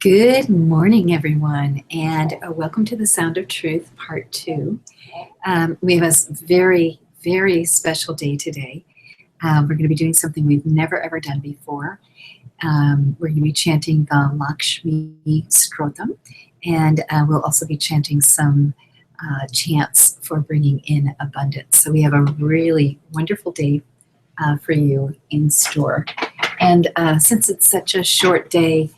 Good morning, everyone, and welcome to the Sound of Truth, Part 2. We have a very, very special day today. We're going to be doing something we've never, ever done before. We're going to be chanting the Lakshmi Scrotum, and we'll also be chanting some chants for bringing in abundance. So we have a really wonderful day for you in store. And since it's such a short day,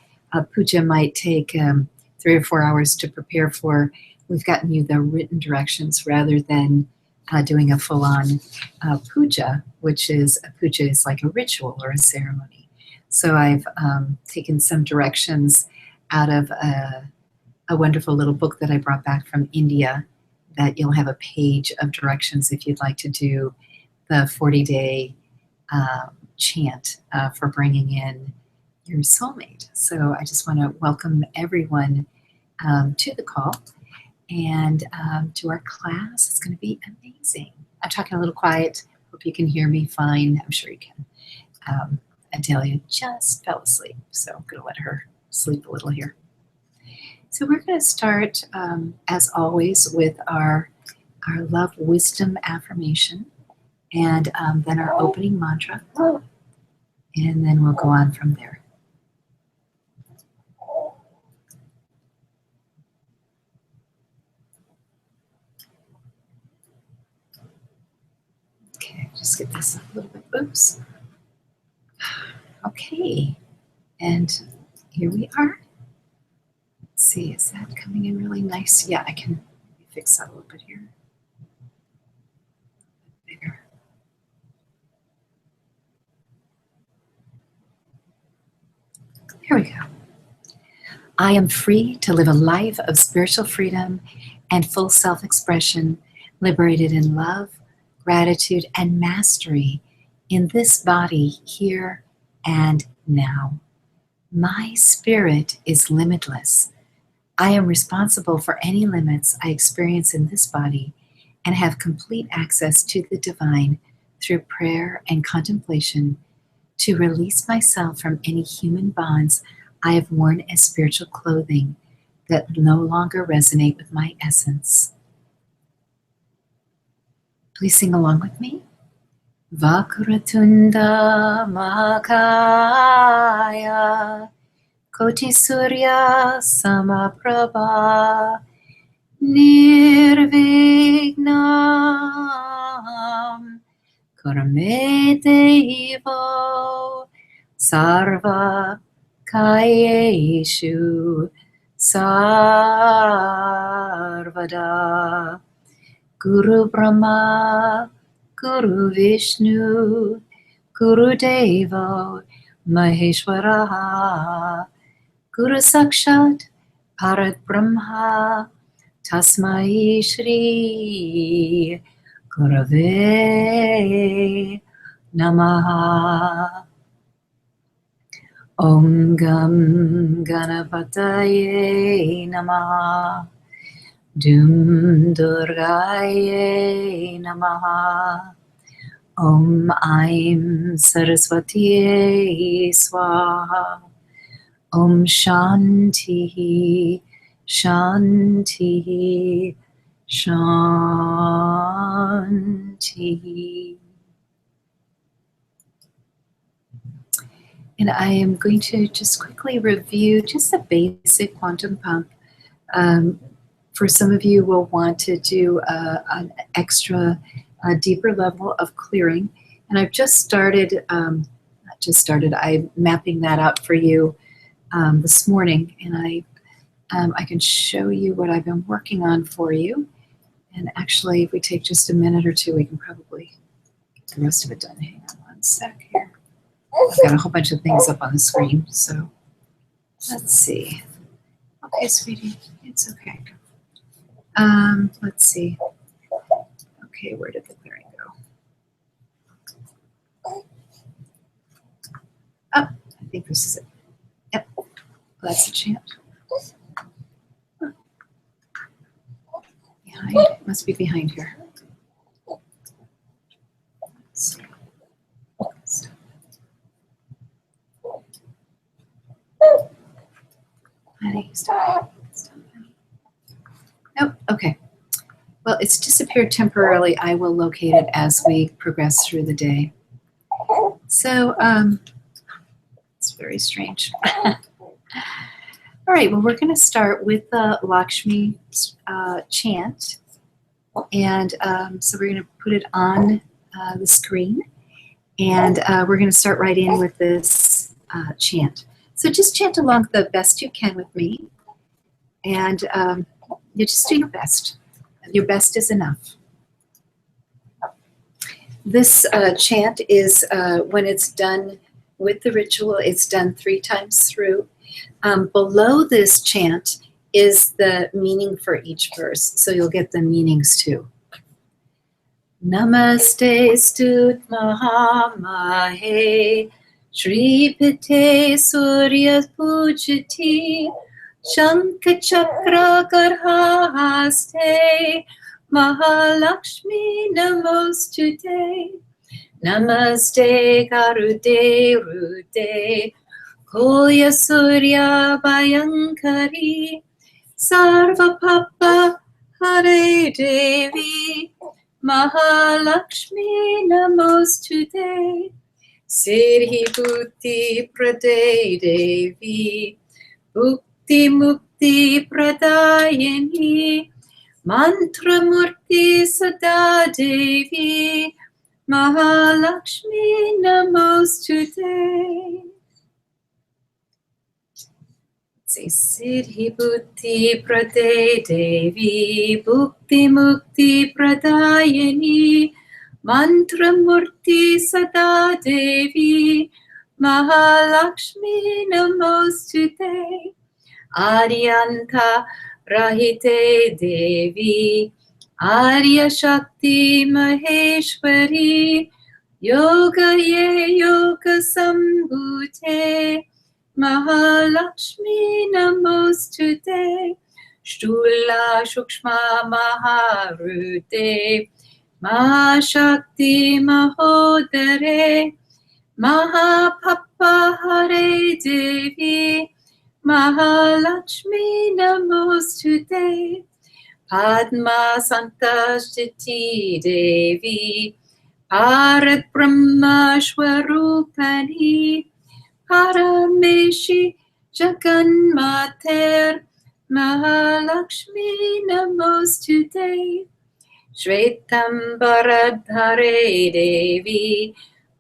puja might take 3 or 4 hours to prepare for. We've gotten you the written directions rather than doing a full-on puja, which is a puja is like a ritual or a ceremony. So I've taken some directions out of a wonderful little book that I brought back from India that you'll have a page of directions if you'd like to do the 40-day chant for bringing in your soulmate. So I just want to welcome everyone to the call and to our class. It's going to be amazing. I'm talking a little quiet. Hope you can hear me fine. I'm sure you can. Adelia just fell asleep, so I'm going to let her sleep a little here. So we're going to start, as always, with our love wisdom affirmation and then our opening mantra. And then we'll go on from there. Okay, just get this up a little bit. Oops. Okay, and here we are. Let's see, is that coming in really nice? Yeah, I can fix that a little bit here. Bigger. Here we go. I am free to live a life of spiritual freedom and full self-expression, liberated in love, gratitude, and mastery in this body here and now. My spirit is limitless. I am responsible for any limits I experience in this body and have complete access to the divine through prayer and contemplation to release myself from any human bonds I have worn as spiritual clothing that no longer resonate with my essence. Please sing along with me. Vakratunda Mahakaya Koti Surya Samaprabha Nirvignam Kurame Devo Sarva Kayeshu Sarvada Guru Brahma Guru Vishnu Guru Devo Maheshwara Guru Sakshat Parat Brahma Tasmai Shri Gurave Namaha. Om Gam Ganapataye Namaha. Dum Durgaye Namaha. Om Aim Saraswatiye Swaha. Om Shanti, Shanti, Shanti. And I am going to just quickly review just a basic quantum pump. For some of you will want to do an extra, deeper level of clearing. And I've just started, I'm mapping that out for you this morning. And I can show you what I've been working on for you. And actually, if we take just a minute or two, we can probably get the rest of it done. Hang on one sec here. I've got a whole bunch of things up on the screen, so let's see. Okay, sweetie, it's okay. Let's see. Okay, where did the clearing go? Oh, I think this is it. Yep, well, that's the chant. Behind, it must be behind here. Let's see. Nope. Okay. Well, it's disappeared temporarily. I will locate it as we progress through the day. So it's very strange. All right. Well, we're going to start with the Lakshmi chant. And so we're going to put it on the screen. And we're going to start right in with this chant. So just chant along the best you can with me. And you just do your best. Your best is enough. This chant is, when it's done with the ritual, it's done 3 times through. Below this chant is the meaning for each verse. So you'll get the meanings too. Namaste Stut Mahamahe Shripate Surya Pujati Shankha Chakra Garhaste Mahalakshmi Namostute Namaste Garude Rude Kolya Surya Bhayankari Sarva Papa Hare Devi Mahalakshmi Namostute Siddhi Buddhi Prade Devi Bhukti Mukti Pradayani Mantra Murti Sada Devi Mahalakshmi Namostute. Say Siddhi Buddhi Prade Devi Bhukti Mukti Pradayani Mantra Murti Sada Devi Mahalakshmi Namostute Aryanta Rahite Devi Arya Shakti Maheshwari Yoga Ye Yoga Sambhute Mahalakshmi Namostute Shtula Shukshma Maharute Mahashakti Mahodare Mahapapa Hare Devi Mahalakshmi Namostute Padma Santashtiti Devi Parat Brahma Shwarupani Parameshi Jaganmater Mahalakshmi Namostute Shvetambaradhare Devi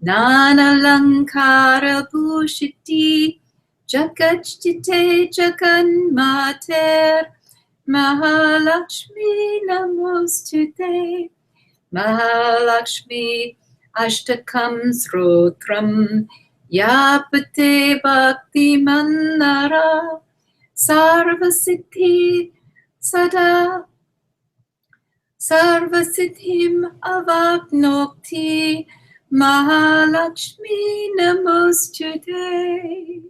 Nanalankara Bhushiti Jagatjite Jaganmater Mahalakshmi Namostute Mahalakshmi Ashtakam Srotram Yapate Bhakti Mandara Sarvasiddhi Sada Sarvasiddhim Avapnokti Mahalakshmi Namostute.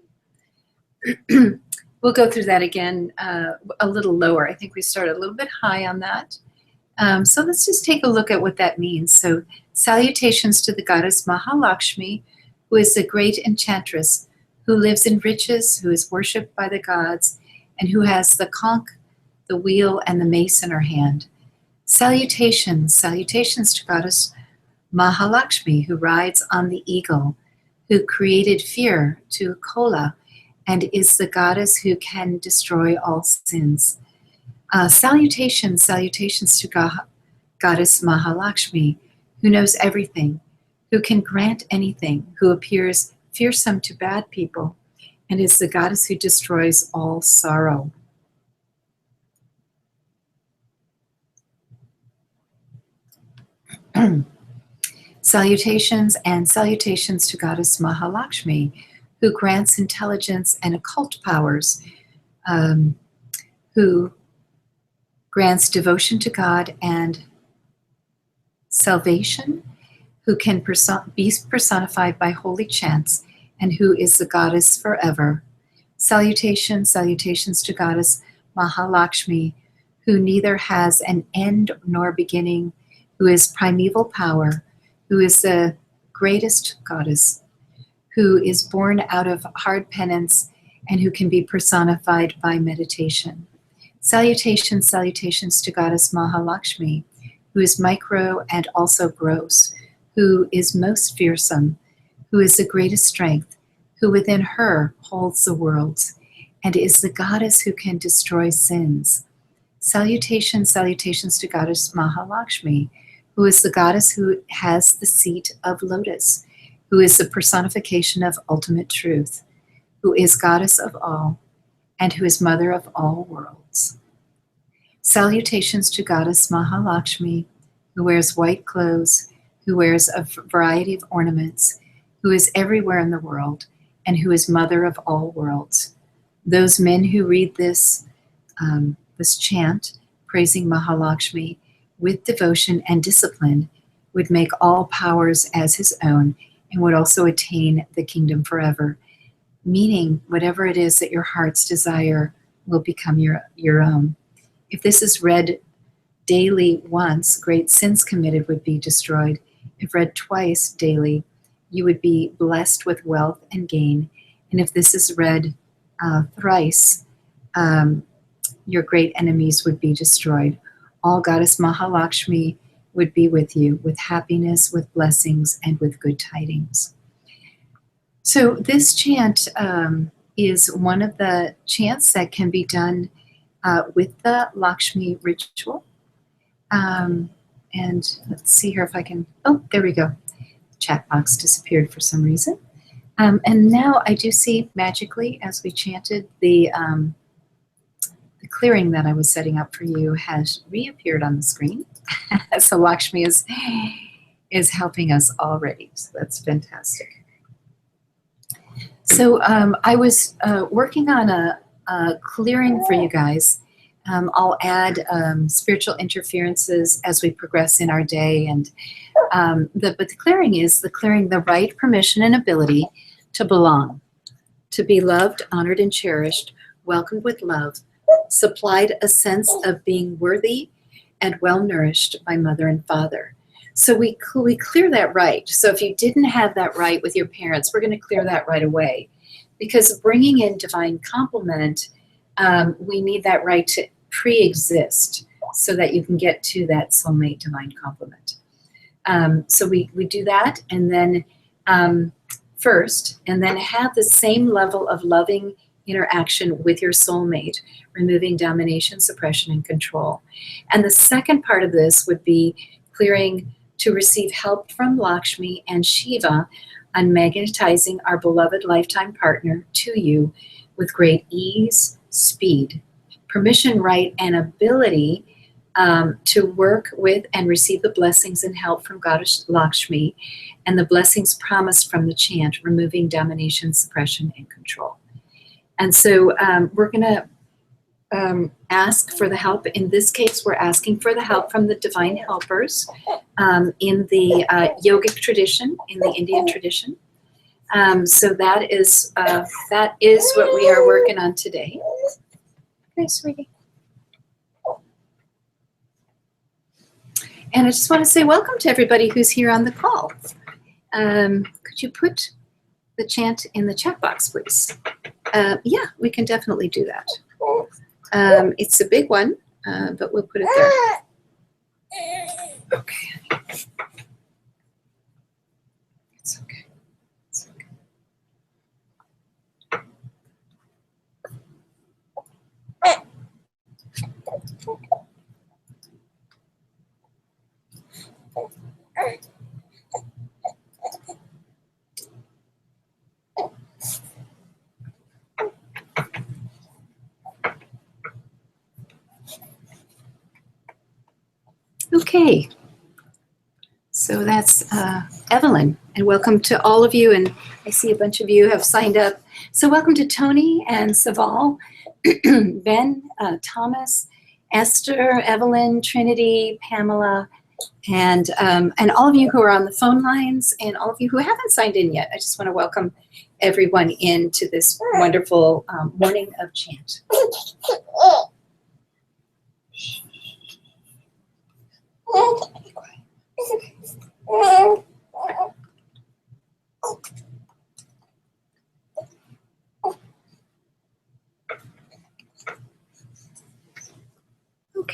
We'll go through that again a little lower. I think we started a little bit high on that. So let's just take a look at what that means. So salutations to the goddess Mahalakshmi, who is the great enchantress, who lives in riches, who is worshipped by the gods, and who has the conch, the wheel, and the mace in her hand. Salutations, salutations to goddess Mahalakshmi, who rides on the eagle, who created fear to Kola, and is the goddess who can destroy all sins. Salutations, salutations to goddess Mahalakshmi, who knows everything, who can grant anything, who appears fearsome to bad people, and is the goddess who destroys all sorrow. Salutations and salutations to goddess Mahalakshmi, who grants intelligence and occult powers, who grants devotion to God and salvation, who can be personified by holy chants, and who is the goddess forever. Salutations, salutations to goddess Mahalakshmi, who neither has an end nor beginning, who is primeval power, who is the greatest goddess, who is born out of hard penance, and who can be personified by meditation. Salutations, salutations to Goddess Mahalakshmi, who is micro and also gross, who is most fearsome, who is the greatest strength, who within her holds the worlds, and is the goddess who can destroy sins. Salutations, salutations to Goddess Mahalakshmi, who is the goddess who has the seat of lotus, who is the personification of ultimate truth, who is goddess of all, and who is mother of all worlds. Salutations to Goddess Mahalakshmi, who wears white clothes, who wears a variety of ornaments, who is everywhere in the world, and who is mother of all worlds. Those men who read this chant, praising Mahalakshmi with devotion and discipline, would make all powers as his own and would also attain the kingdom forever, meaning whatever it is that your heart's desire will become your own. If this is read daily once, great sins committed would be destroyed. If read twice daily, you would be blessed with wealth and gain. And if this is read thrice, your great enemies would be destroyed. All Goddess Mahalakshmi would be with you, with happiness, with blessings, and with good tidings. So this chant is one of the chants that can be done with the Lakshmi ritual. And let's see here if I can, oh, there we go. Chat box disappeared for some reason. And now I do see magically, as we chanted, the clearing that I was setting up for you has reappeared on the screen. So Lakshmi is helping us already. So that's fantastic. So I was working on a clearing for you guys. I'll add spiritual interferences as we progress in our day. And but the clearing is the right, permission, and ability to belong, to be loved, honored, and cherished, welcomed with love, supplied a sense of being worthy and well-nourished by mother and father. So we clear that right. So if you didn't have that right with your parents, we're going to clear that right away. Because bringing in divine complement, we need that right to pre-exist so that you can get to that soulmate divine complement. So we do that, and then first, and then have the same level of loving interaction with your soulmate, removing domination, suppression, and control. And the second part of this would be clearing to receive help from Lakshmi and Shiva on magnetizing our beloved lifetime partner to you with great ease, speed, permission, right, and ability to work with and receive the blessings and help from Goddess Lakshmi and the blessings promised from the chant, removing domination, suppression, and control. And so we're going to ask for the help. In this case, we're asking for the help from the divine helpers in the yogic tradition, in the Indian tradition. So that is what we are working on today. Okay, sweetie. And I just want to say welcome to everybody who's here on the call. Could you put the chant in the chat box, please? Yeah, we can definitely do that. It's a big one, but we'll put it there. Okay. It's okay. It's okay. Okay, so that's Evelyn, and welcome to all of you, and I see a bunch of you have signed up. So welcome to Tony and Saval, Ben, Thomas, Esther, Evelyn, Trinity, Pamela, and all of you who are on the phone lines, and all of you who haven't signed in yet. I just want to welcome everyone into this wonderful morning of chant.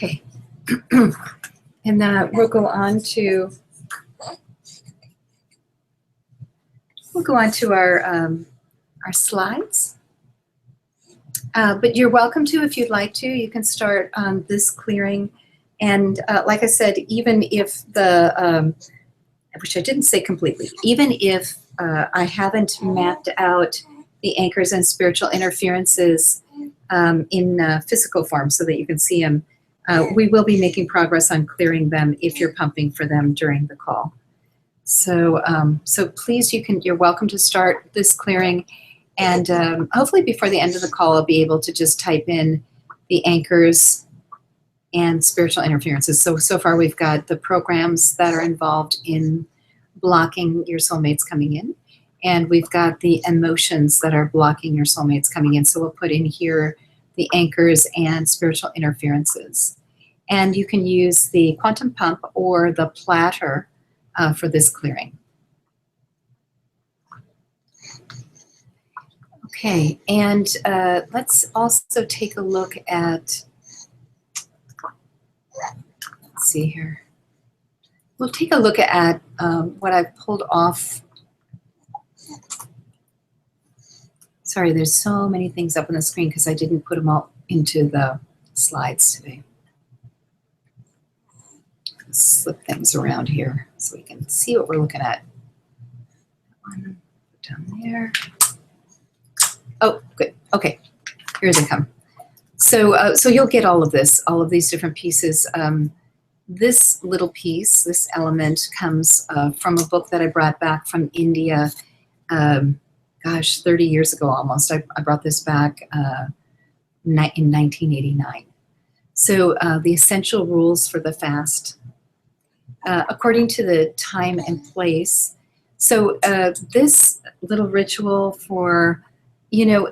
Okay. And we'll go on to our slides. But you're welcome to, if you'd like to. You can start this clearing. And like I said, even if which I didn't say completely, even if I haven't mapped out the anchors and spiritual interferences in physical form so that you can see them, we will be making progress on clearing them if you're pumping for them during the call. So, so please, you're welcome to start this clearing, and hopefully before the end of the call, I'll be able to just type in the anchors and spiritual interferences. So far we've got the programs that are involved in blocking your soulmates coming in, and we've got the emotions that are blocking your soulmates coming in. So we'll put in here the anchors and spiritual interferences. And you can use the quantum pump or the platter for this clearing. Okay, and let's also take a look at, let's see here. We'll take a look at what I've pulled off. Sorry, there's so many things up on the screen because I didn't put them all into the slides today. Slip things around here so we can see what we're looking at. One down there. Oh, good. Okay, here they come. So, so you'll get all of this, all of these different pieces. This little piece, this element, comes from a book that I brought back from India. Gosh, 30 years ago almost. I brought this back in 1989. So, the essential rules for the fast. According to the time and place. So this little ritual for, you know,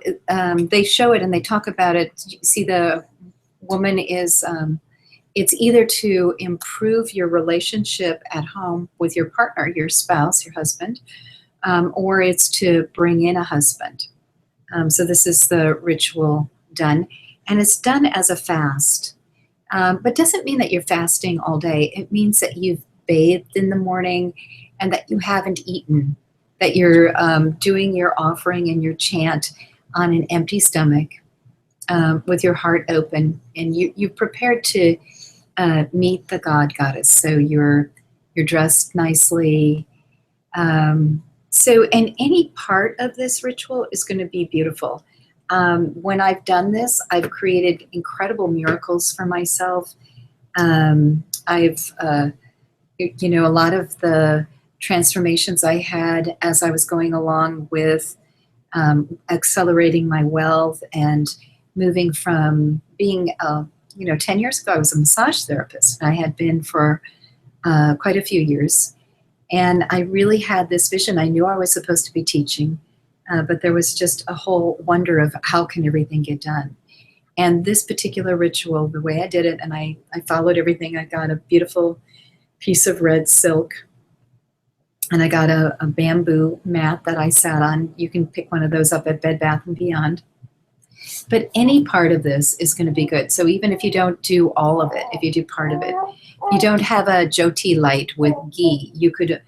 they show it and they talk about it. You see, the woman is, it's either to improve your relationship at home with your partner, your spouse, your husband, or it's to bring in a husband. So this is the ritual done, and it's done as a fast. But doesn't mean that you're fasting all day. It means that you've bathed in the morning and that you haven't eaten, that you're doing your offering and your chant on an empty stomach with your heart open, and you're prepared to meet the God Goddess. So you're dressed nicely. So, and any part of this ritual is going to be beautiful. When I've done this, I've created incredible miracles for myself. I've, you know, a lot of the transformations I had as I was going along with accelerating my wealth and moving from being, you know, 10 years ago, I was a massage therapist. I had been for quite a few years. And I really had this vision. I knew I was supposed to be teaching. But there was just a whole wonder of how can everything get done. And this particular ritual, the way I did it, and I followed everything. I got a beautiful piece of red silk, and I got a bamboo mat that I sat on. You can pick one of those up at Bed Bath & Beyond. But any part of this is going to be good. So even if you don't do all of it, if you do part of it, you don't have a jyoti light with ghee, you could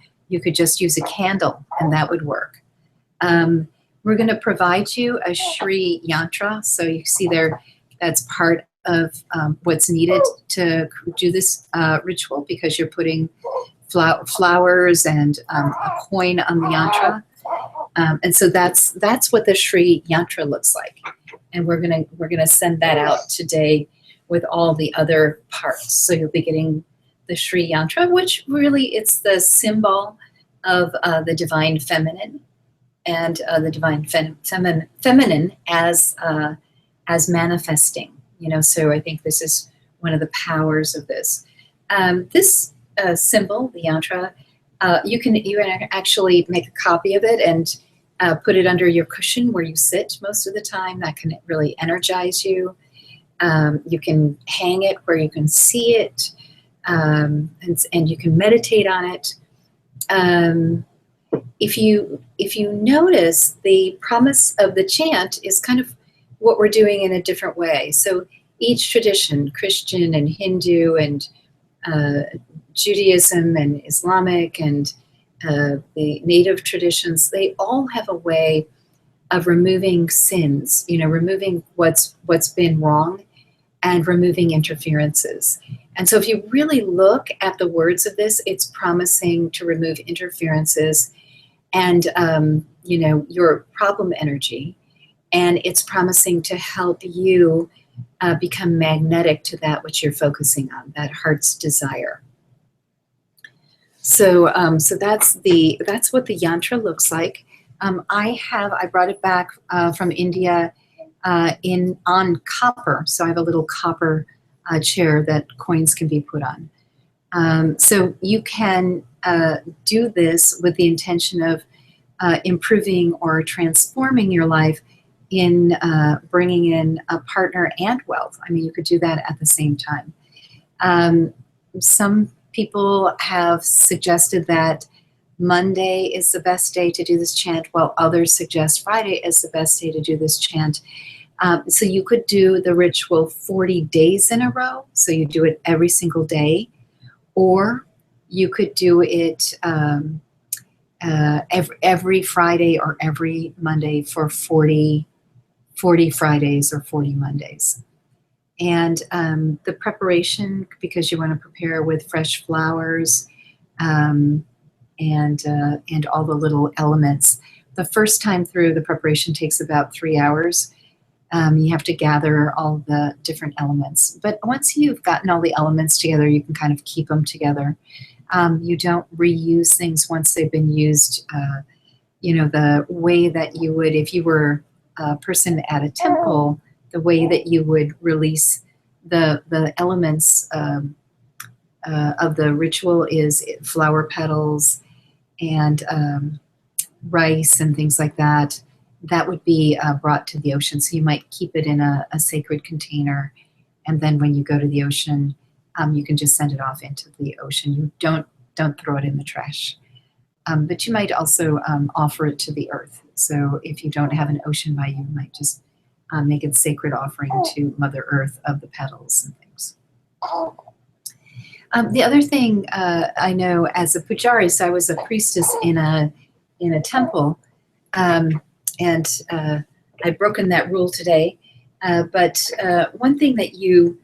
just use a candle, and that would work. We're going to provide you a Shri Yantra. So you see there, that's part of what's needed to do this ritual, because you're putting flowers and a coin on the yantra. And so that's what the Shri Yantra looks like. And we're gonna send that out today with all the other parts. So you'll be getting the Shri Yantra, which really it's the symbol of the divine feminine. And the divine feminine as manifesting, you know. So I think this is one of the powers of this. This symbol, the yantra, you can actually make a copy of it and put it under your cushion where you sit most of the time. That can really energize you. You can hang it where you can see it, and you can meditate on it. If you notice, the promise of the chant is kind of what we're doing in a different way. So each tradition, Christian and Hindu and Judaism and Islamic and the native traditions, they all have a way of removing sins, removing what's been wrong and removing interferences. And so if you really look at the words of this, it's promising to remove interferences and, your problem energy. And it's promising to help you become magnetic to that which you're focusing on, that heart's desire. So that's what the yantra looks like. I brought it back from India on copper. So I have a little copper chair that coins can be put on. So you can do this with the intention of improving or transforming your life in bringing in a partner and wealth. I mean, you could do that at the same time. Some people have suggested that Monday is the best day to do this chant, while others suggest Friday is the best day to do this chant. So you could do the ritual 40 days in a row, so you do it every single day, or you could do it every Friday or every Monday for 40 Fridays or 40 Mondays. And the preparation, because you want to prepare with fresh flowers and all the little elements. The first time through, the preparation takes about 3 hours. You have to gather all the different elements. But once you've gotten all the elements together, you can kind of keep them together. You don't reuse things once they've been used, the way that you would if you were a person at a temple, the way that you would release the elements of the ritual is flower petals and rice and things like that. That would be brought to the ocean. So you might keep it in a sacred container, and then when you go to the ocean, you can just send it off into the ocean. You don't throw it in the trash. But you might also offer it to the earth. So if you don't have an ocean by you, might just make a sacred offering to Mother Earth of the petals and things. The other thing I know as a pujari, so I was a priestess in a temple, and I've broken that rule today. But one thing that you,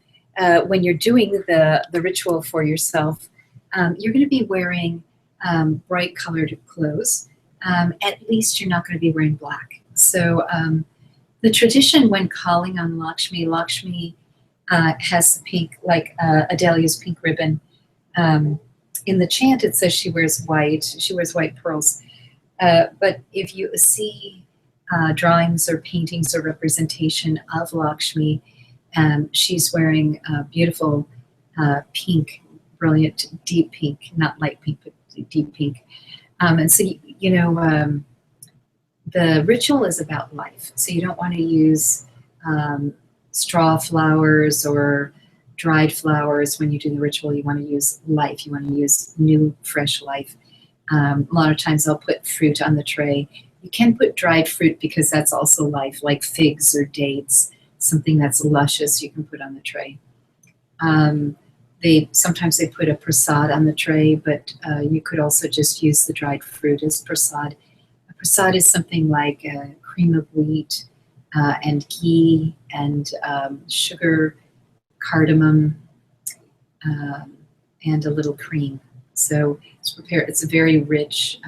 when you're doing the ritual for yourself, you're going to be wearing bright colored clothes. At least you're not going to be wearing black. So the tradition when calling on Lakshmi has the pink, like Adelia's pink ribbon. In the chant, it says she wears white. She wears white pearls. But if you see drawings or paintings or representation of Lakshmi, she's wearing a beautiful pink, brilliant, deep pink, not light pink, but deep pink. And so, the ritual is about life. So you don't want to use straw flowers or dried flowers when you do the ritual. You want to use life. You want to use new, fresh life. A lot of times I'll put fruit on the tray. You can put dried fruit because that's also life, like figs or dates, something that's luscious you can put on the tray. Sometimes they put a prasad on the tray, but you could also just use the dried fruit as prasad. A prasad is something like cream of wheat and ghee and sugar, cardamom, and a little cream. So it's prepared. It's a very rich,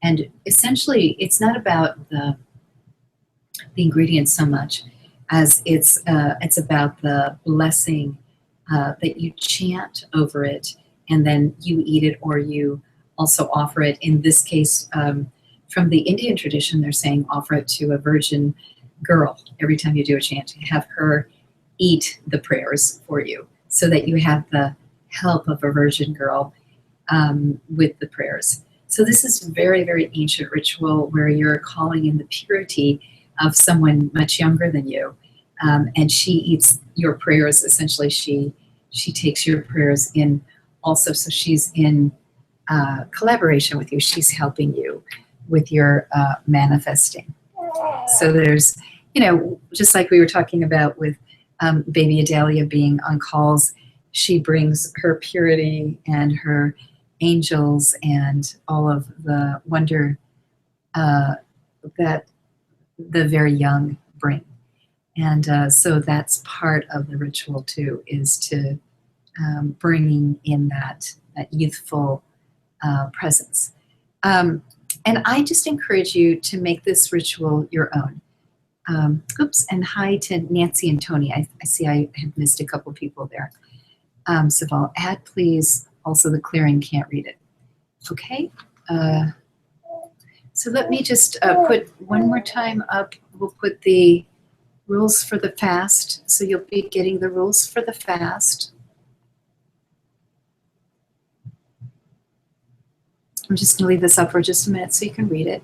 and essentially, it's not about the ingredients so much as it's about the blessing that you chant over it, and then you eat it, or you also offer it. In this case, from the Indian tradition, they're saying offer it to a virgin girl every time you do a chant. Have her eat the prayers for you, so that you have the help of a virgin girl with the prayers. So this is a very, very ancient ritual where you're calling in the purity of someone much younger than you, and she eats your prayers. Essentially, she takes your prayers in also, so she's in collaboration with you. She's helping you with your manifesting. So there's, just like we were talking about with baby Adalia being on calls, she brings her purity and her angels and all of the wonder that the very young bring. And so that's part of the ritual too, is to bringing in that youthful presence. And I just encourage you to make this ritual your own. Oops, and hi to Nancy and Tony. I see I have missed a couple people there. Sival, add please, also the clearing, can't read it. Okay, so let me just put one more time up, we'll put the rules for the fast. So you'll be getting the rules for the fast. I'm just gonna leave this up for just a minute so you can read it.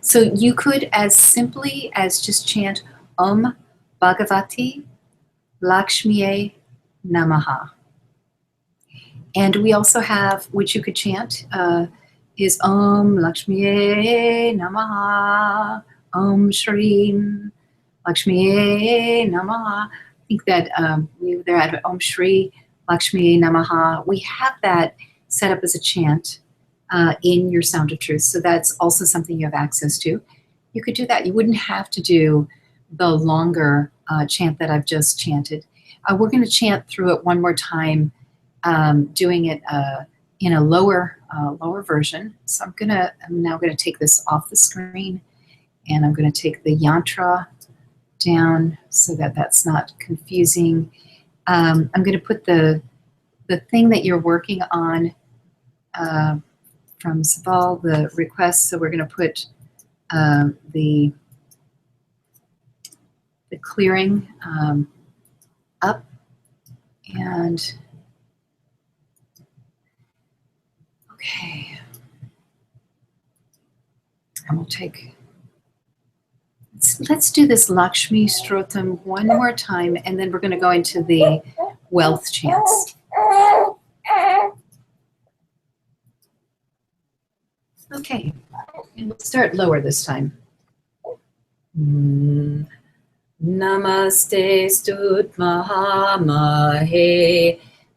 So you could as simply as just chant Om Bhagavati Lakshmiye Namaha. And we also have, which you could chant, is Om Lakshmiye Namaha, Om Shri Lakshmiye Namaha. I think that they're at Om Shri Lakshmiye Namaha. We have that set up as a chant in your Sound of Truth. So that's also something you have access to. You could do that. You wouldn't have to do the longer chant that I've just chanted. We're going to chant through it one more time, doing it in a lower version. So I'm now going to take this off the screen, and I'm going to take the yantra down so that that's not confusing. I'm going to put the thing that you're working on from Sival, the request. So we're going to put the clearing up, and okay, and we'll take, let's do this Lakshmi Strotam one more time, and then we're going to go into the wealth chants. Okay, and we'll start lower this time. Namaste Stut Mahamahe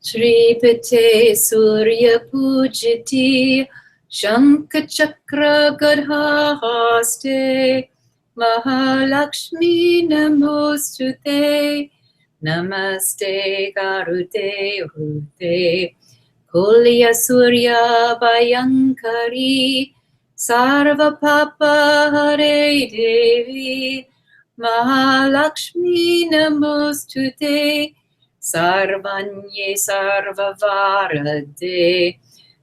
Shripate Surya Pujiti Shankha Chakra Gadhahaste Mahalakshmi Namostute Namaste Garute Rute Kulya Surya Bhayankari Sarva Papa Hare Devi Mahalakshmi Namostute Sarvanye Sarvavarade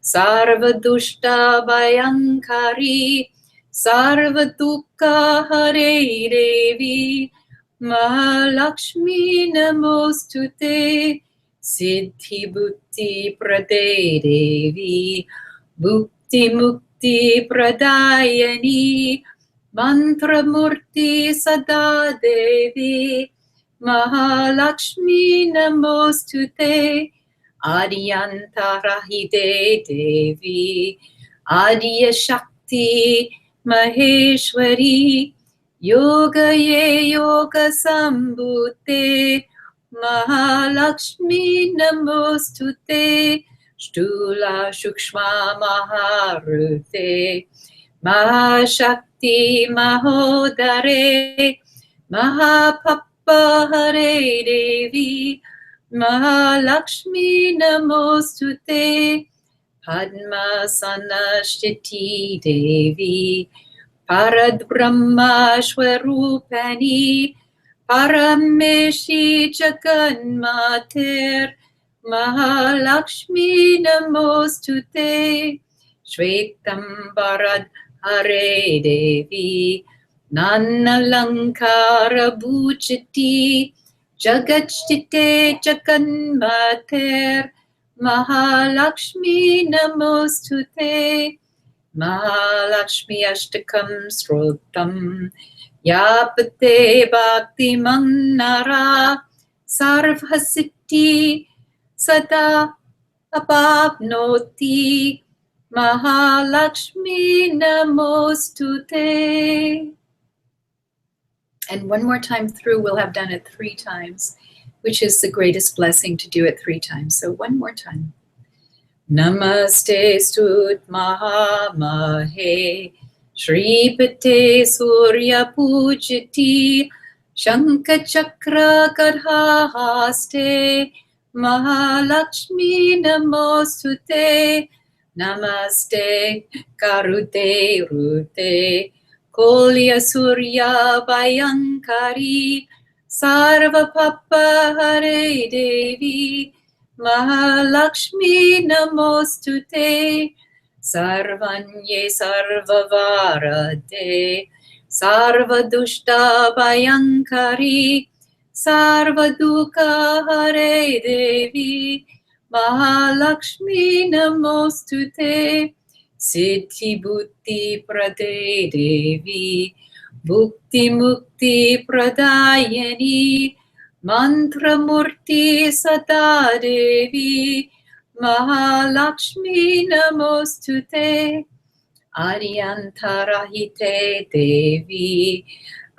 Sarvadushta Bhayankari Sarvadukka Hare Devi Mahalakshmi Namostute Siddhi Bhutti Prade Devi Bhukti Mukti Pradayani Mantra Murti Sada Devi Mahalakshmi Namostute Adyanta Rahide Devi Adya Shakti Maheshwari Yoga Ye Yoga Sambhute Mahalakshmi Namostute Shtula Shukshma Maharute Mahashakti Mahodare Mahapappa Hare Devi Mahalakshmi Namostute Padmasana Shtiti Devi Paradbrahma Shwarupani Parameshi Jaganmater Mahalakshmi Namostute Shvetam Bharad Hare Devi Nanalankara Bhujati Jagatshite Jaganmater Mahalakshmi Namostute Mahalakshmi Ashtakam Srotam Yapate Bhakti Mannara Sarvasiddhi Sada Apapnoti Mahalakshmi Namostute. And one more time through, we'll have done it 3 times, which is the greatest blessing to do it 3 times. So one more time. Namaste Sut Mahamahe Shripate Surya Pujati Shankha Chakra Gadhahaste Mahalakshmi Namostute Namaste Karute Rute Kolya Surya Bhayankari Sarva Papa Hare Devi Mahalakshmi Namostute Sarvanye Sarvavarate Sarvadushta Bhayankari Sarvaduka Hare Devi Mahalakshmi Namostute Siddhi Buddhi Prade Devi Bhukti Mukti Pradayani Mantramurti Sada Devi Mahalakshmi Namostute Aryantarahite Devi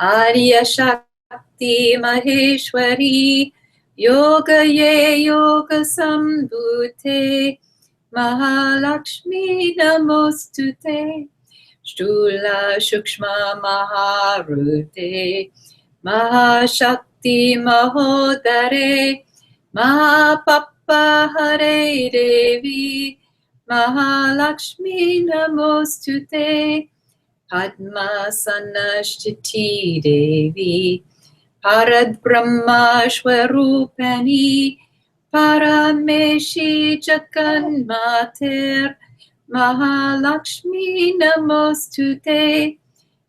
Arya Shakti Maheshwari Yoga Ye Yoga Sambhute Mahalakshmi Namostute Shtula Shukshma Maharute Mahashakti Mahodare Mahapapa Hare Devi Mahalakshmi Namostute Padmasanashtiti Devi Parad Brahma Shwarupani Parameshi Jaganmater Mahalakshmi Namostute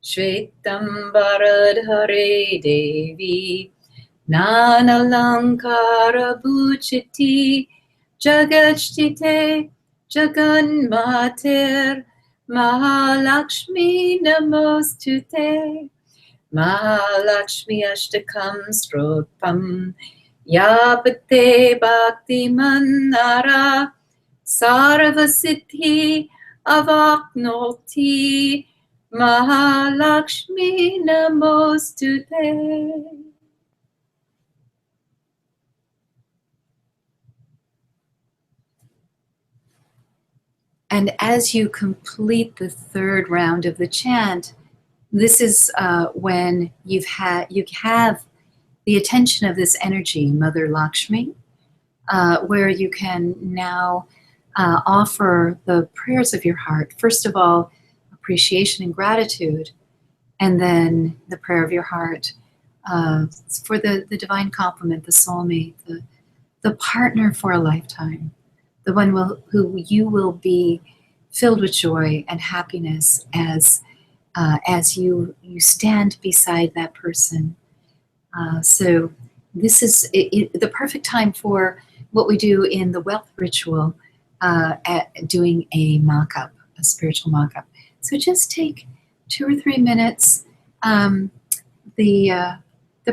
Shvetambaradhare Devi Nanalankara Bhujati Jagatshite Jaganmater Mahalakshmi Namostute Mahalakshmi Ashtakam Sropam Yapate Bhakti Manara Sarvasiddhi Avaknoti Mahalakshmi Namostute. And as you complete the 3rd round of the chant, this is when you have the attention of this energy, Mother Lakshmi, where you can now offer the prayers of your heart. First of all, appreciation and gratitude, and then the prayer of your heart for the divine complement, the soulmate, the partner for a lifetime, the one who you will be filled with joy and happiness as you stand beside that person. So this is the perfect time for what we do in the wealth ritual, at doing a mock-up, a spiritual mock-up. So just take 2 or 3 minutes, the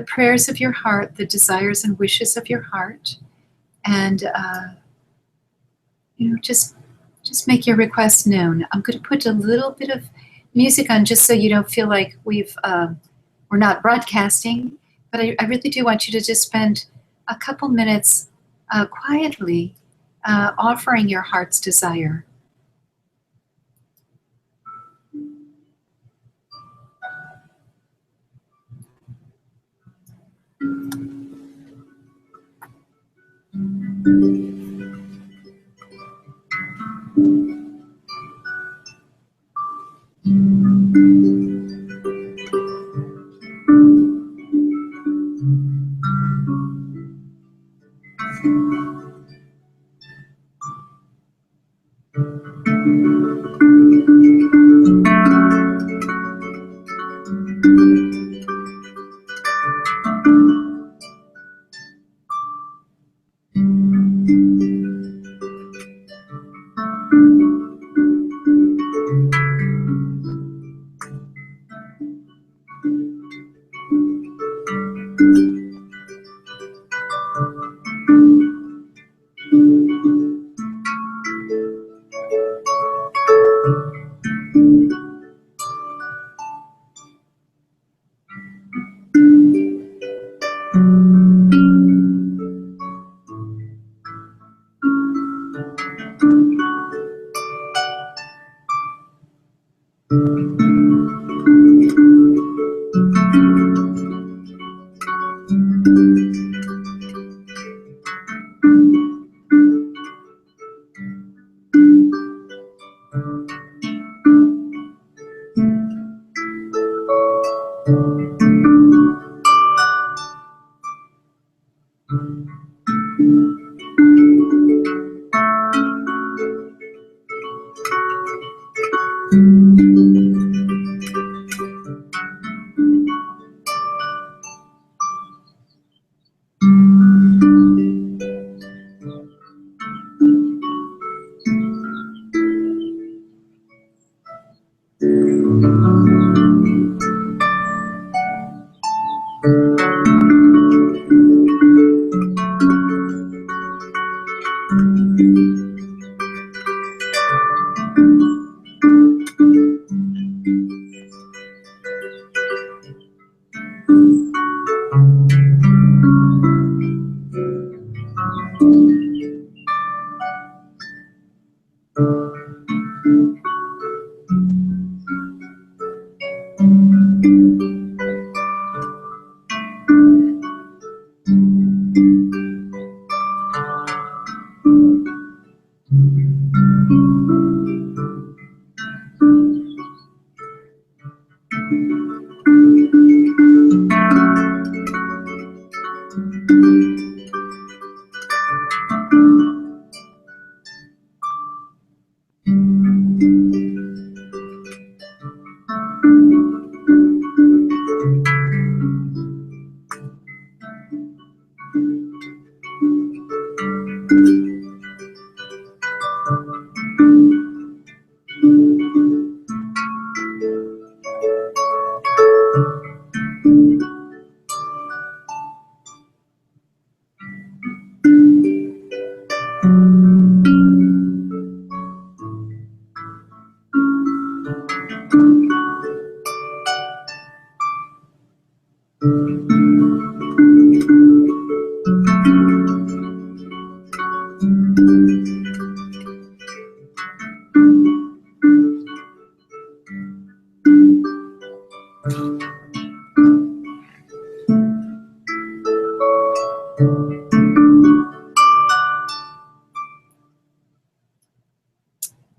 prayers of your heart, the desires and wishes of your heart, and just make your request known. I'm going to put a little bit of music on just so you don't feel like we're not broadcasting, but I really do want you to just spend a couple minutes quietly offering your heart's desire.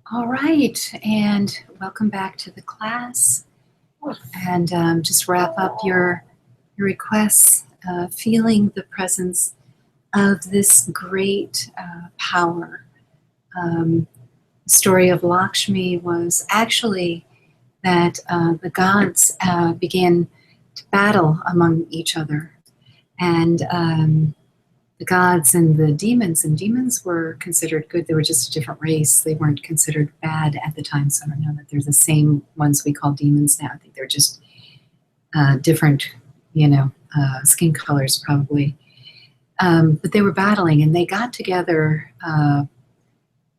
All right, and welcome back to the class. And just wrap up your requests, feeling the presence of this great power. The story of Lakshmi was actually that the gods began to battle among each other. And the gods and demons were considered good. They were just a different race. They weren't considered bad at the time. So I don't know that they're the same ones we call demons now. I think they're just different, skin colors probably. But they were battling, and they got together,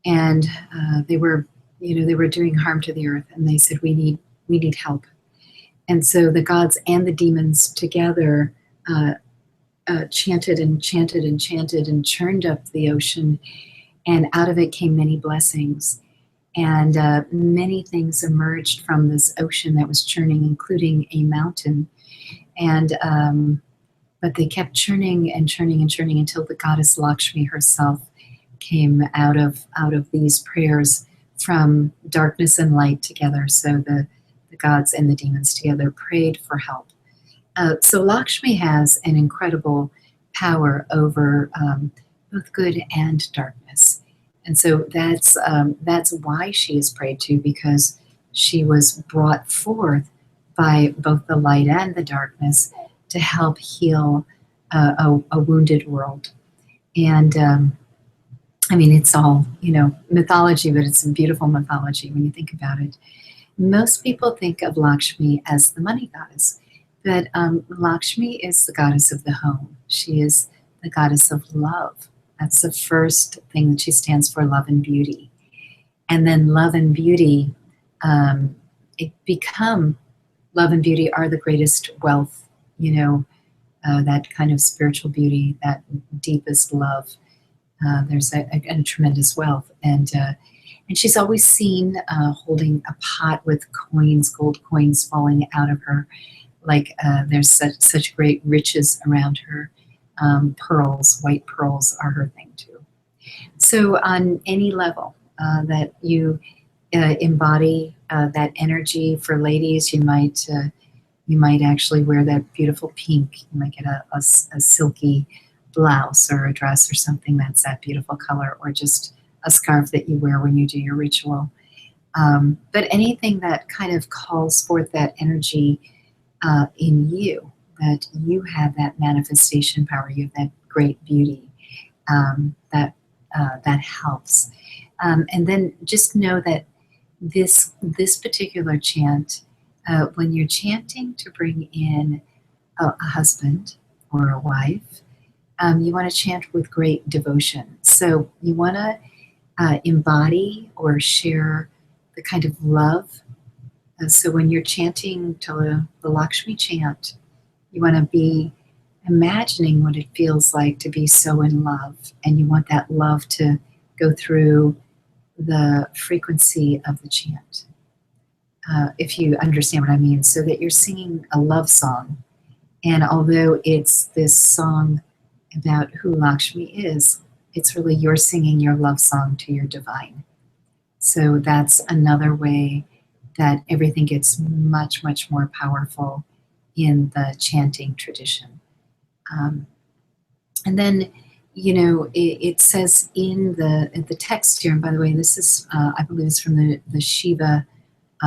and they were doing harm to the earth. And they said, we need help. And so the gods and the demons together chanted and chanted and chanted and churned up the ocean, and out of it came many blessings. And many things emerged from this ocean that was churning, including a mountain. And but they kept churning and churning and churning until the goddess Lakshmi herself came out of these prayers from darkness and light together. So the gods and the demons together prayed for help. So Lakshmi has an incredible power over both good and darkness. And so that's why she is prayed to, because she was brought forth by both the light and the darkness to help heal a wounded world. And it's all, mythology, but it's a beautiful mythology when you think about it. Most people think of Lakshmi as the money goddess. But Lakshmi is the goddess of the home. She is the goddess of love. That's the first thing that she stands for, love and beauty. And then love and beauty, love and beauty are the greatest wealth, that kind of spiritual beauty, that deepest love. There's a tremendous wealth. And she's always seen holding a pot with coins, gold coins falling out of her. Like there's such great riches around her. Pearls, white pearls are her thing too. So on any level that you embody that energy, for ladies, you might actually wear that beautiful pink. You might get a silky blouse or a dress or something that's that beautiful color, or just a scarf that you wear when you do your ritual. But anything that kind of calls forth that energy in you, that you have that manifestation power, you have that great beauty, that helps. And then just know that this particular chant, when you're chanting to bring in a husband or a wife, you want to chant with great devotion. So you want to embody or share the kind of love. So when you're chanting to the Lakshmi chant, you want to be imagining what it feels like to be so in love, and you want that love to go through the frequency of the chant. If you understand what I mean, so that you're singing a love song, and although it's this song about who Lakshmi is, it's really you're singing your love song to your divine. So that's another way that everything gets much, much more powerful in the chanting tradition. And then, it says in the text here, and by the way, this is, I believe it's from the Shiva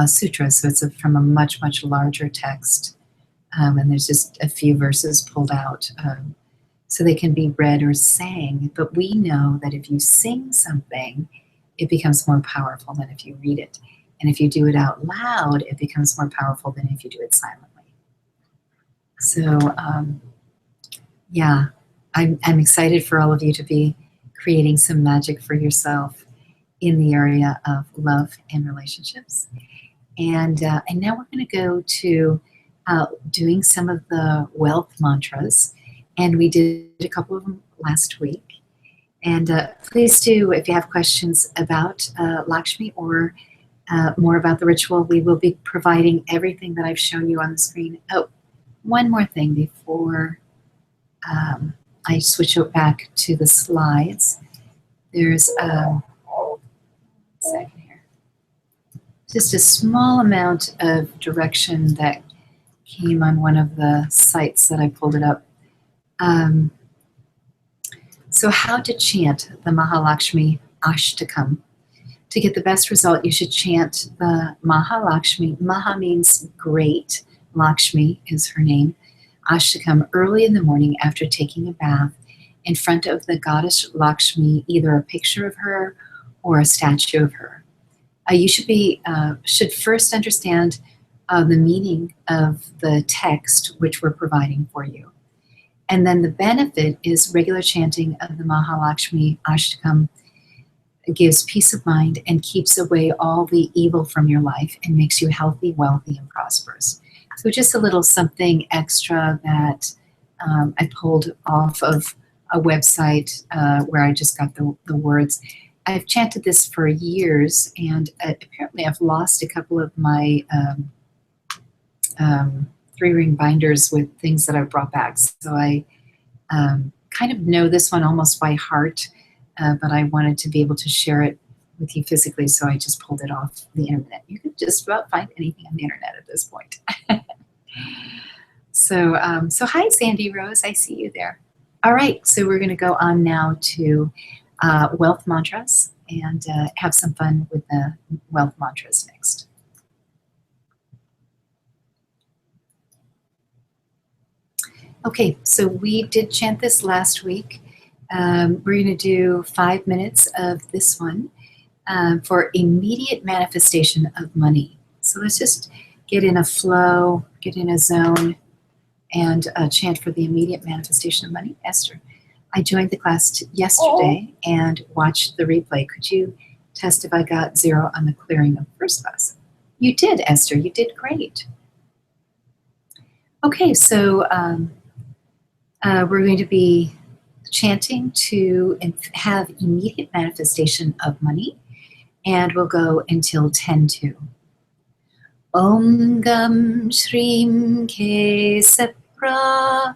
Sutra, so it's from a much, much larger text, and there's just a few verses pulled out, so they can be read or sang, but we know that if you sing something, it becomes more powerful than if you read it. And if you do it out loud, it becomes more powerful than if you do it silently. So, yeah, I'm excited for all of you to be creating some magic for yourself in the area of love and relationships. And now we're going to go to doing some of the wealth mantras. And we did a couple of them last week. And please do, if you have questions about Lakshmi or more about the ritual, we will be providing everything that I've shown you on the screen. Oh, one more thing before I switch it back to the slides. There's a second here. Just a small amount of direction that came on one of the sites that I pulled it up. So how to chant the Mahalakshmi Ashtakam. To get the best result, you should chant the Mahalakshmi. Maha means great. Lakshmi is her name. Ashtakam early in the morning after taking a bath in front of the goddess Lakshmi, either a picture of her or a statue of her. You should first understand the meaning of the text which we're providing for you. And then the benefit is regular chanting of the Mahalakshmi Ashtakam gives peace of mind and keeps away all the evil from your life and makes you healthy, wealthy, and prosperous. So just a little something extra that I pulled off of a website where I just got the words. I've chanted this for years, and apparently I've lost a couple of my 3-ring binders with things that I've brought back. So I kind of know this one almost by heart, but I wanted to be able to share it with you physically, so I just pulled it off the internet. You can just about find anything on the internet at this point. So hi, Sandy Rose. I see you there. All right, so we're going to go on now to wealth mantras and have some fun with the wealth mantras next. Okay, so we did chant this last week. We're going to do 5 minutes of this one for immediate manifestation of money. So let's just get in a flow, get in a zone, and chant for the immediate manifestation of money. Esther, I joined the class yesterday and watched the replay. Could you test if I got 0 on the clearing of first class? You did, Esther. You did great. Okay, so we're going to be chanting to have immediate manifestation of money, and we'll go until 10-2. Om Gam Shrim Kesapra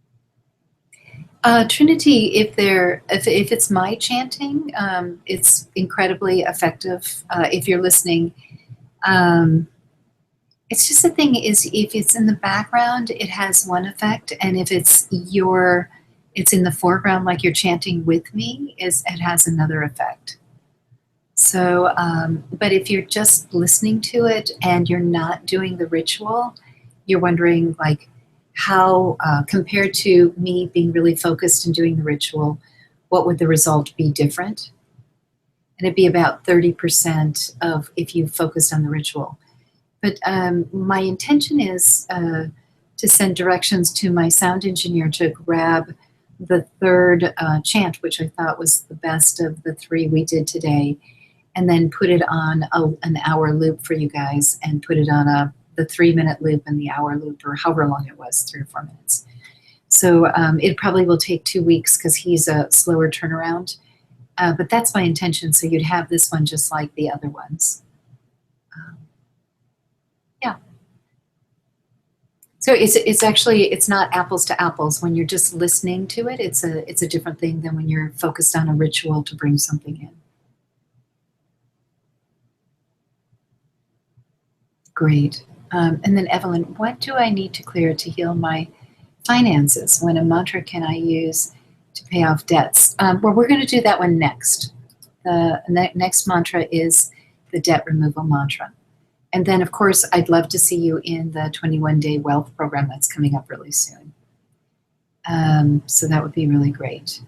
Trinity, if it's my chanting, it's incredibly effective. If you're listening, um, it's just the thing is, if it's in the background, it has one effect, and if it's in the foreground, like you're chanting with me, it has another effect. So, but if you're just listening to it and you're not doing the ritual, you're wondering like how, compared to me being really focused and doing the ritual, what would the result be different? And it'd be about 30% of if you focused on the ritual. But my intention is to send directions to my sound engineer to grab the third chant, which I thought was the best of the three we did today, and then put it on an hour loop for you guys, and put it on the 3-minute loop and the hour loop, or however long it was, 3 or 4 minutes. So it probably will take 2 weeks because he's a slower turnaround. But that's my intention. So you'd have this one just like the other ones. Yeah. So it's actually, it's not apples to apples. When you're just listening to it, it's a different thing than when you're focused on a ritual to bring something in. Great. And then Evelyn, what do I need to clear to heal my finances? When a mantra can I use to pay off debts? Well, we're going to do that one next. The next mantra is the debt removal mantra. And then, of course, I'd love to see you in the 21-day wealth program that's coming up really soon. So that would be really great.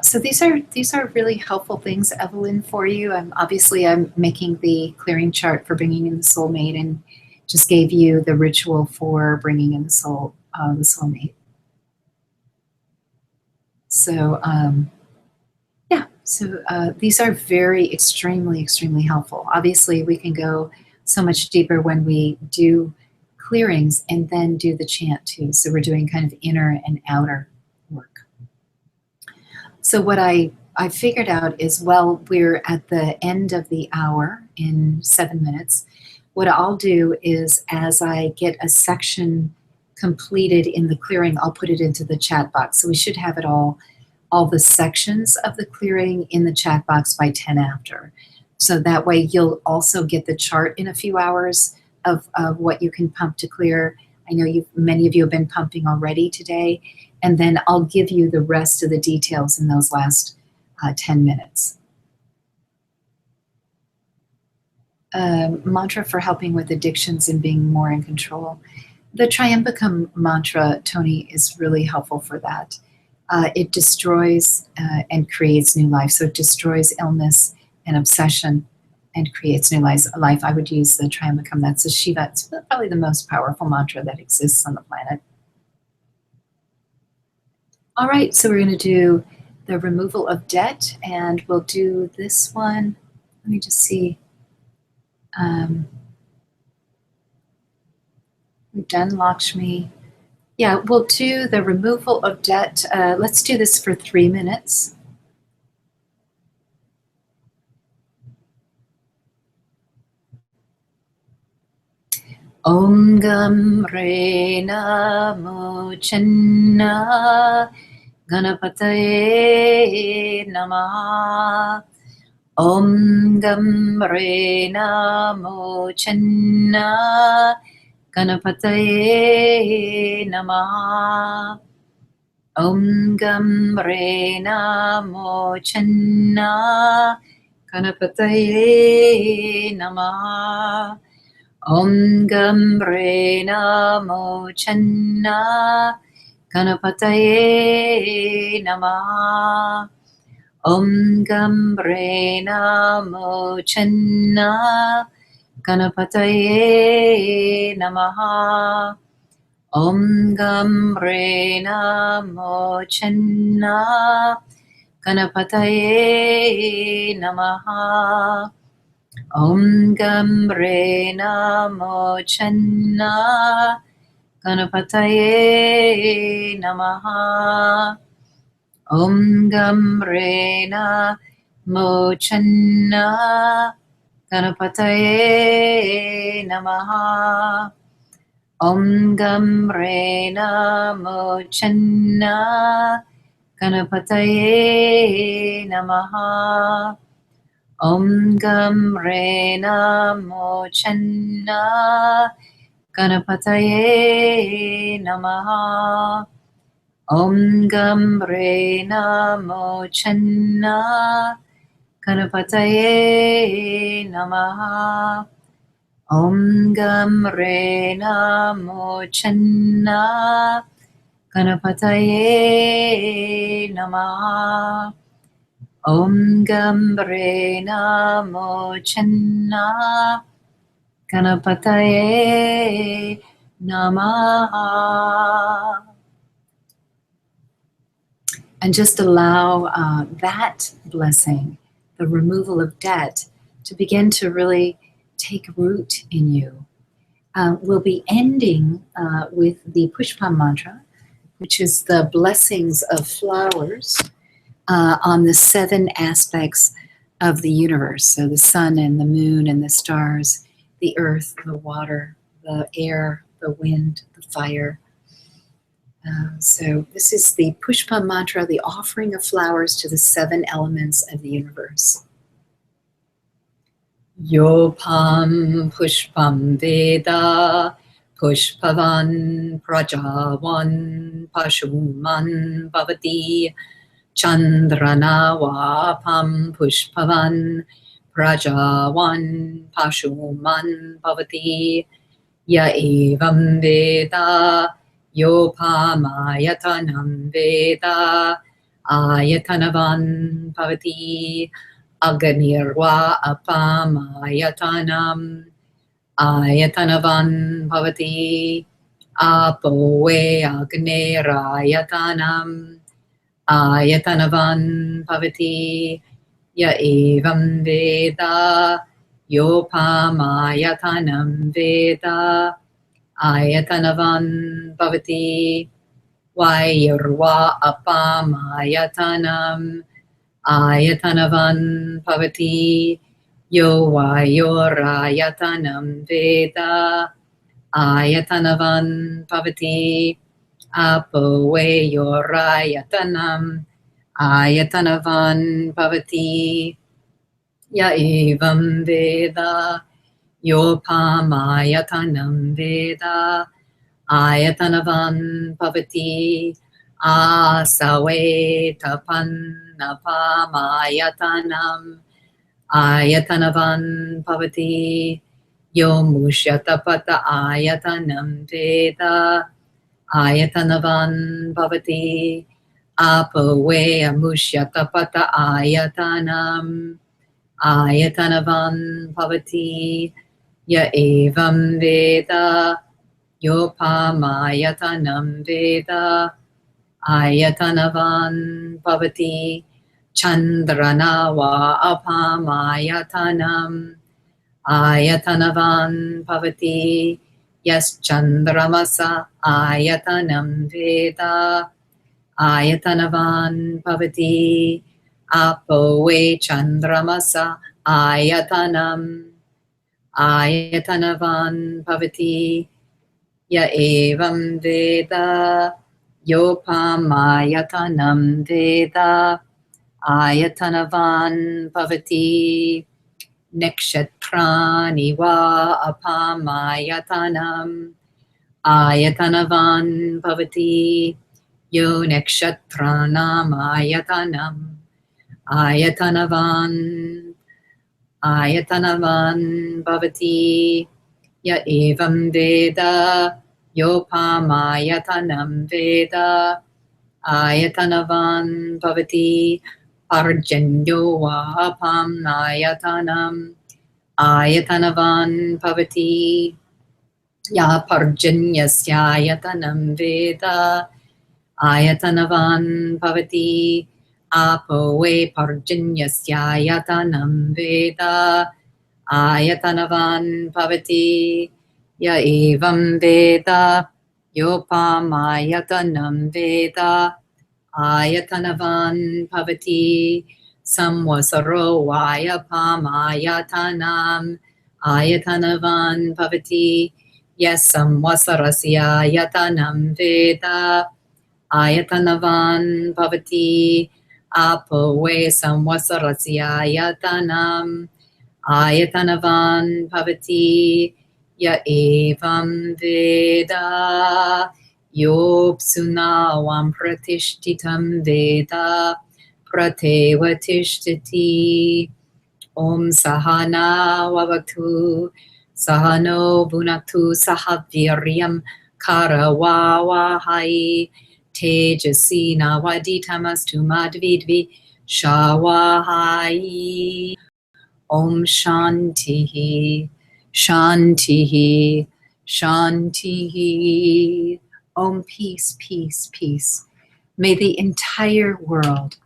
So these are really helpful things, Evelyn, for you. Obviously I'm making the clearing chart for bringing in the soulmate, and just gave you the ritual for bringing in the soulmate. So yeah, so these are very extremely helpful. Obviously, we can go so much deeper when we do clearings and then do the chant too. So we're doing kind of inner and outer work. So what I figured out is, well, we're at the end of the hour in 7 minutes. What I'll do is, as I get a section completed in the clearing, I'll put it into the chat box. So we should have it all the sections of the clearing in the chat box by 10 after. So that way you'll also get the chart in a few hours of what you can pump to clear. I know many of you have been pumping already today, and then I'll give you the rest of the details in those last 10 minutes. Mantra for helping with addictions and being more in control. The Triambakam mantra, Tony, is really helpful for that. It destroys and creates new life. So it destroys illness and obsession and creates new life. I would use the Triambakam. That's a Shiva. It's probably the most powerful mantra that exists on the planet. All right, so we're going to do the removal of debt, and we'll do this one. Let me just see. We've done Lakshmi. Yeah, we'll do the removal of debt. Let's do this for 3 minutes. Om Gam Re Namo Channa Ganapataye Namah. Om Gam Re Namo Channa Ganapataye Namah. Om Gam Re Namo Channa Ganapataye Namah. Om Gam Re Namo Channa Ganapataye Namah. Om Gam Re Namo Channa Ganapataye Namah. Om Gam Re Namo Channa Ganapataye Namah. Om Gam Re Namo Channa Ganapataye Namah. Om Gam Re Namo Channa Ganapataye Namaha. Om Gam Re Namo Channa Ganapataye Namaha. Om Gam Re Namo Channa Ganapataye Namaha. Om Gam Re Namo Channa Ganapataye Namaha. Om Gam Re Namo Channa Ganapataye Namaha. Om Gam Re Namo Channa Ganapataye Namaha. And just allow that blessing, the removal of debt, to begin to really take root in you. We'll be ending with the Pushpa mantra, which is the blessings of flowers on the 7 aspects of the universe. So the sun and the moon and the stars, the earth, the water, the air, the wind, the fire. So this is the Pushpa mantra, the offering of flowers to the 7 elements of the universe. Yopam Pushpam Veda Pushpavan Prajavan Pashuman Bhavati Chandrana Vapam Pushpavan Prajavan Pashuman Bhavati Ya Evam Veda Yopamayatanam Veda Ayatanavan Bhavati Aganirva Apamayatanam Ayatanavan Bhavati Apoe Agnerayatanam Ayatanavan Bhavati Ya Evam Veda Yopamayatanam Veda Ayatanavan Bhavati Vairva Apamayatanam Ayatanavan Bhavati Yo Vayorayatanam Veda Ayatanavan Bhavati Apoe Yorayatanam Ayatanavan Bhavati Ya Evam Veda Yopamayatanam Veda Ayatanavan Bhavati Asawe Tapannapamayatanam Ayatanavan Bhavati Yo Mushyatapata Ayatanam Veda Ayatanavan Bhavati Apawe Mushyatapata Ayatanam Ayatanavan Bhavati Ya Evam Veda Yopamayatanam Veda Ayatanavan Bhavati Chandrana Va Apamayatanam Ayatanavan Bhavati Yas Chandramasa Ayatanam Veda Ayatanavan Bhavati Apoe Chandramasa Ayatanam Ayatanavan Bhavati Ya Evam Veda Yopamayatanam Veda Ayatanavan Bhavati Nekshatrani Va Apamayatanam Ayatanavan Bhavati Yo Nekshatranam Ayatanam Ayatanavan Bhavati Ya Evam Veda Yopamayatanam Veda Ayatanavan Bhavati Parjanyo Vapam Ayatanam Ayatanavan Bhavati Ya Parjanyasyayatanam Veda Ayatanavan Bhavati Apoe Parjanyasyayatanam Veda Ayatanavan Bhavati Ya Evam Veda Yopamayatanam Veda Ayatanavan Bhavati samvasaro vayapamayatanam ayatanavan bhavati. Yes, samvasarasya ayatanam veda ayatanavan bhavati. Apowe samvasarasya ayatanam ayatanavan bhavati. Ya evam veda yopsunavam pratishtitam veda prateva tishtati. Om sahana vavatu sahano bhunaktu sahaviryam karavavahai tejasi navaditamastu madvidvi shawahai. Om Shantihi, Shantihi, Shantihi. Om peace, peace, peace. May the entire world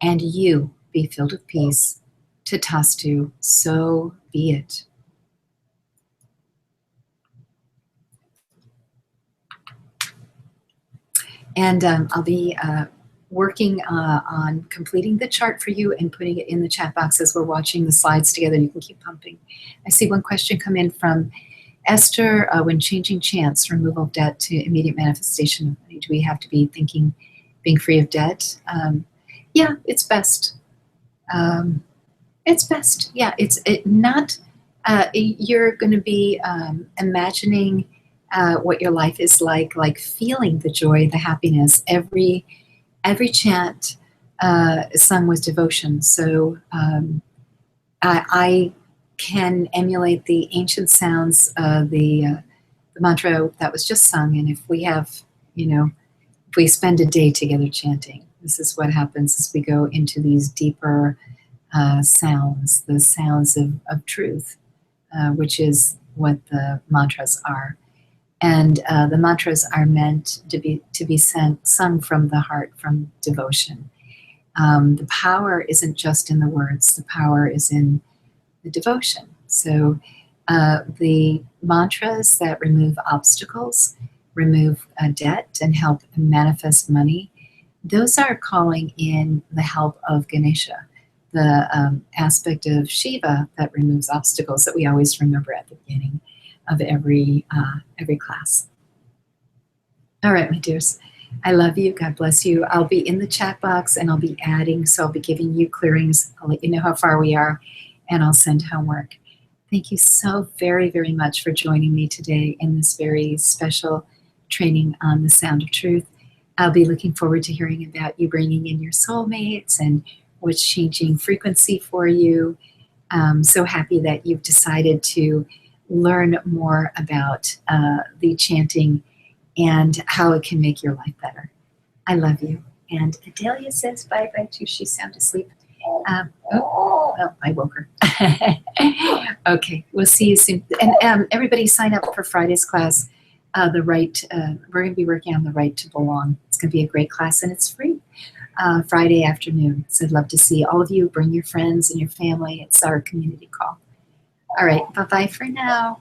and you be filled with peace. Tatastu, so be it. And I'll be working on completing the chart for you and putting it in the chat box as we're watching the slides together. You can keep pumping. I see one question come in from Esther. When changing chance, removal of debt to immediate manifestation, do we have to be thinking being free of debt? Yeah, it's best. It's best. Yeah, not. You're going to be imagining what your life is like feeling the joy, the happiness. Every chant is sung with devotion. So I can emulate the ancient sounds, the mantra that was just sung. And if we have, if we spend a day together chanting, this is what happens as we go into these deeper sounds, the sounds of truth, which is what the mantras are. And the mantras are meant to be sung from the heart, from devotion. The power isn't just in the words, the power is in the devotion. So the mantras that remove obstacles, remove debt, and help manifest money, those are calling in the help of Ganesha, the aspect of Shiva that removes obstacles that we always remember at the beginning of every class. All right, my dears. I love you. God bless you. I'll be in the chat box and I'll be adding, so I'll be giving you clearings. I'll let you know how far we are and I'll send homework. Thank you so very, very much for joining me today in this very special training on the Sound of Truth. I'll be looking forward to hearing about you bringing in your soulmates and what's changing frequency for you. I'm so happy that you've decided to learn more about the chanting and how it can make your life better. I love you. And Adelia says bye-bye too. She's sound asleep. I woke her. Okay, we'll see you soon. And everybody sign up for Friday's class. We're going to be working on the right to belong. It's going to be a great class and it's free. Friday afternoon. So I'd love to see all of you. Bring your friends and your family. It's our community call. All right, bye-bye for now.